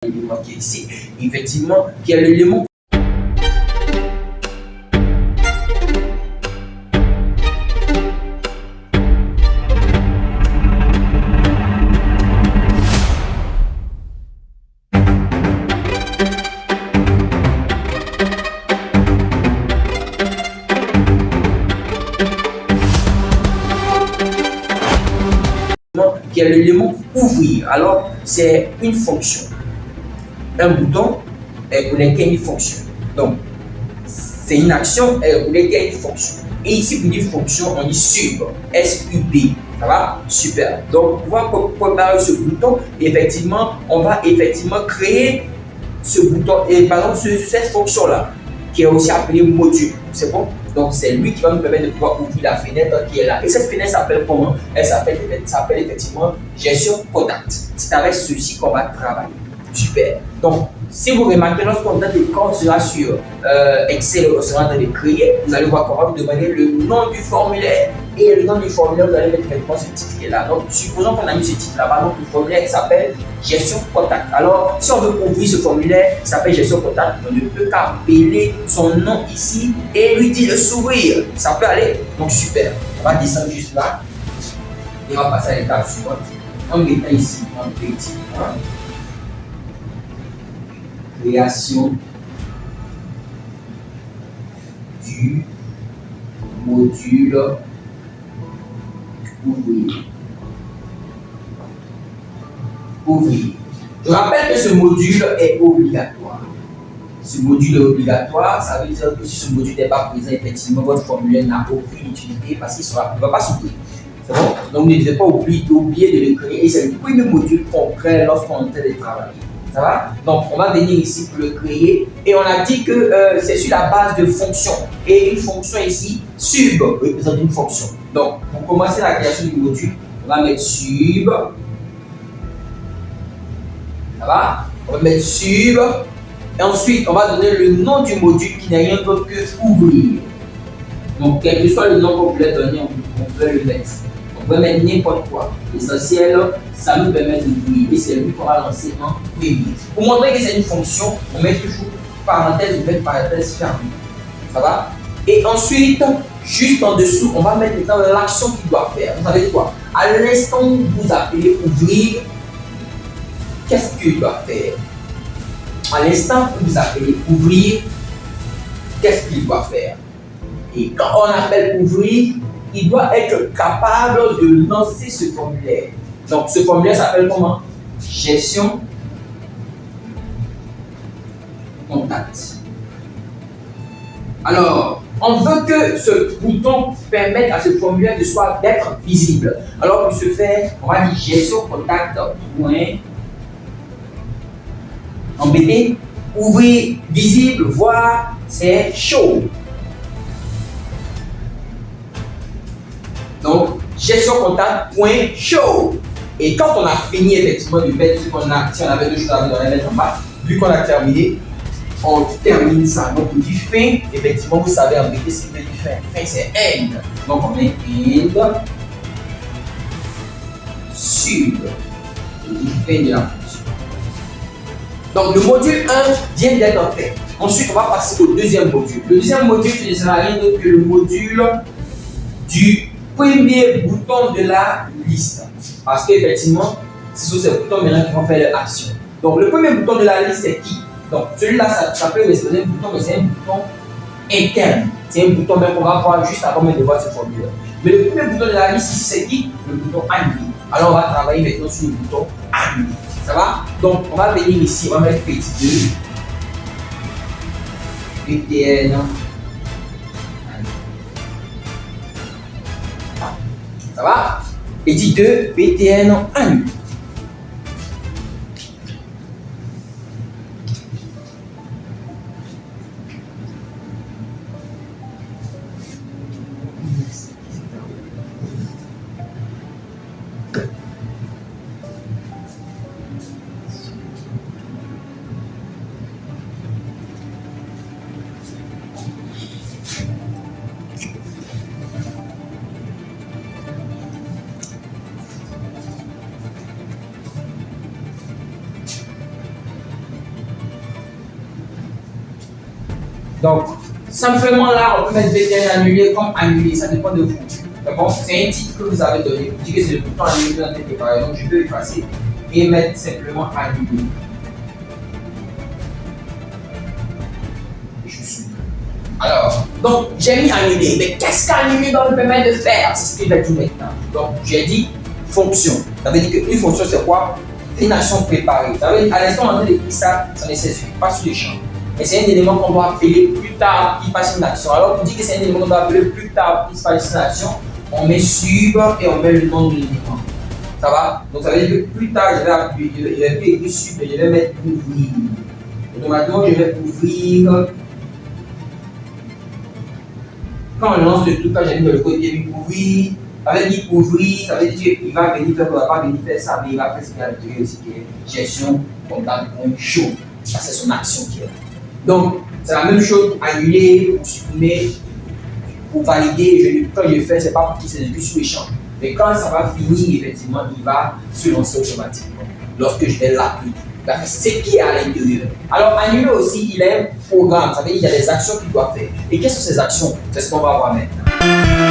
l'élément qui est ici, effectivement, qui est l'élément ouvrir. Alors, c'est une fonction. Un bouton est pour lesquels il fonctionne. Donc, c'est une action pour lesquelles il fonctionne. Et ici, pour dire fonction, on dit sub. S-U-B. Ça va? Super. Donc, on va préparer ce bouton. Effectivement, on va effectivement créer ce bouton. Et par exemple, cette fonction-là, qui est aussi appelée module. C'est bon? Donc, c'est lui qui va nous permettre de pouvoir ouvrir la fenêtre qui est là. Et cette fenêtre s'appelle comment? Elle s'appelle effectivement gestion contact. C'est avec ceci qu'on va travailler. Super. Donc, si vous remarquez, lorsqu'on sera sur Excel, on sera en train de créer, vous allez voir comment vous demandez le nom du formulaire. Et le nom du formulaire, vous allez mettre effectivement ce titre qui est là. Donc, supposons qu'on a mis ce titre là-bas. Donc, le formulaire s'appelle gestion contact. Alors, si on veut ouvrir ce formulaire, il s'appelle gestion contact, on ne peut qu'appeler son nom ici et lui dire de s'ouvrir. Ça peut aller. Donc, super. On va descendre juste là. Et on va passer à l'étape suivante. En mettant ici un petit 1. Création du module ouvrir. Je rappelle que ce module est obligatoire. Ce module est obligatoire, ça veut dire que si ce module n'est pas présent, effectivement, votre formulaire n'a aucune utilité parce qu'il ne va pas s'ouvrir. C'est bon? Donc, ne devez pas oublier de le créer. Et c'est le premier module qu'on crée lorsqu'on est en train de travailler. Ça va? Donc, on va venir ici pour le créer. Et on a dit que c'est sur la base de fonction. Et une fonction ici, sub, représente une fonction. Donc, pour commencer la création du module, on va mettre sub. Ça va? On va mettre sub. Et ensuite, on va donner le nom du module qui n'est rien d'autre que ouvrir. Donc, quel que soit le nom qu'on voulait donner, on peut le mettre. On peut mettre n'importe quoi. L'essentiel, ça nous permet d'ouvrir. Et c'est lui qu'on va lancer en premier. Pour montrer que c'est une fonction, on met toujours parenthèse ouverte, parenthèse fermée. Ça va? Et ensuite, juste en dessous, on va mettre l'action qu'il doit faire. Vous savez quoi? À l'instant où vous appelez ouvrir, qu'est-ce qu'il doit faire? À l'instant où vous appelez ouvrir, qu'est-ce qu'il doit faire? Et quand on appelle ouvrir, il doit être capable de lancer ce formulaire. Donc, ce formulaire s'appelle comment? Gestion contact. Alors, on veut que ce bouton permette à ce formulaire d'être visible. Alors, pour ce faire, on va dire gestion contact point embêter, ouvrir, visible, voir, c'est show. Donc, gestion contact point show. Et quand on a fini effectivement de mettre ce qu'on a, si on avait deux choses à mettre en bas, vu qu'on a terminé, on termine ça. Donc, on dit fin, effectivement, vous savez embêter ce qui veut dire fin. Fin, c'est end. Donc, on met end sub. On dit fin de la fonction. Donc, le module 1 vient d'être fait. Ensuite, on va passer au deuxième module. Le deuxième module, ce ne sera rien d'autre que le module du premier bouton de la liste. Parce qu'effectivement, c'est sur ces boutons maintenant qui vont faire l'action. Donc, le premier bouton de la liste, c'est qui? Donc, celui-là, ça peut représenter un bouton, mais c'est un bouton interne. C'est un bouton même qu'on va voir juste avant même de voir ce formulaire. Mais le premier bouton de la liste ici, c'est qui? Le bouton annuler. Alors, on va travailler maintenant sur le bouton annuler. Ça va? Donc, on va venir ici, on va mettre petit 2, BTN. Ça va? Petit 2, BTN annulé. Donc, simplement là, on peut mettre VPN annulé comme annulé, ça dépend de vous. D'accord? C'est un titre que vous avez donné, vous dites que c'est le bouton annulé dans tes préparé, donc je peux effacer et mettre simplement annulé. Je suis. Alors, donc j'ai mis annulé, mais qu'est-ce qu'annulé va me permettre de faire? C'est ce que je vais dire maintenant. Donc, j'ai dit fonction. Ça veut dire qu'une fonction, c'est quoi? Une action préparée. Ça veut dire, à l'instant, on a écrit ça, ça ne s'exécute pas sur les champs. Mais c'est un élément qu'on doit appeler plus tard qui fasse une action. Alors, pour dire que c'est un élément qu'on doit appeler plus tard qui fasse une action, on met sub et on met le nom de l'élément. Ça va? Donc, ça veut dire que plus tard, je vais appuyer, je vais écrire sub et je vais mettre ouvrir. Automatiquement, je vais ouvrir. Quand on lance le truc, quand j'ai mis le côté ouvrir, ça veut dire ouvrir, ça veut dire qu'il va venir faire, il va pas venir faire ça, mais il va faire ce qu'il y a à l'intérieur aussi, qui est gestion comptable chaud. Ça, c'est son action qui est là. Donc, c'est la même chose pour annuler, pour supprimer, pour valider. Quand je le fais, c'est pas pour qu'il s'exécute sur les champs. Mais quand ça va finir, effectivement, il va se lancer automatiquement. Lorsque je vais l'appliquer. C'est qui est à l'intérieur. Alors, annuler aussi, il a un programme. Ça veut dire qu'il y a des actions qu'il doit faire. Et quelles sont ces actions? C'est ce qu'on va voir maintenant.